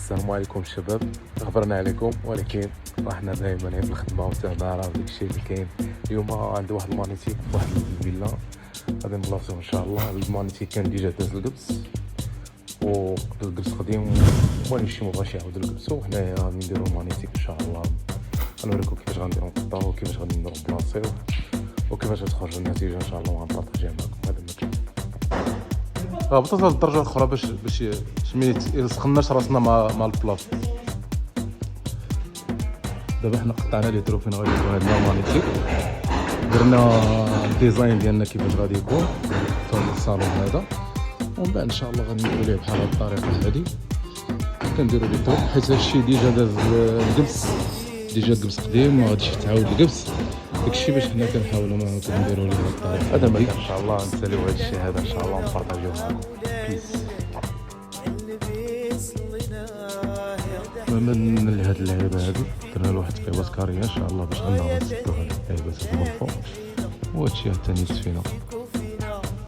السلام عليكم الشباب، غبرنا عليكم ولكن راحنا دائما في الخدمه وتهضر على داكشي اللي كاين. اليوم عندي واحد المانيتيك واحد الفيلا غادي نبلاصيو ان شاء الله. المانيتيك كان ديجا داز القبس والقبس قديم وماني شي مبغاش يعاود القبسو. حنايا غادي نديرو المانيتيك ان شاء الله، غنوريكم كيفاش غنديرو نقطاو وكيفاش غادي نديرو بلاصيو وكيفاش غتخرج النتيجه ان شاء الله، وغنبارطاجيها معكم. هذا المكان هبطت هاد الدرجه الاخرى باش يسخناش راسنا مع البلاط. دابا حنا قطعنا لي ترو فين غادي يكون هاد المانيتيك، درنا الديزاين ديالنا كيفاش غادي يكون في الصالون هذا، ومن بعد ان شاء الله غادي نديرو ليه بحال هاد الطريقه هادي. كنديرو لي ترو حيت هادشي ديجا داز القبس، ديجا القبس قديم ما غاديش تعاود القبس، داكشي باش حنا كنحاولوا معاكم نديرو ليه هاد الطريقه. هذا المكان ان شاء الله نساليو هاد الشيء هذا ان شاء الله ونبارطاجيوه معاكم. بيس من هاد اللعيبه هادي درنا له واحد القيواس كاريه ان شاء الله باش انه نسدو هاد اللعيبات هادو من الفوق، وهادشي حتى نيت فينا.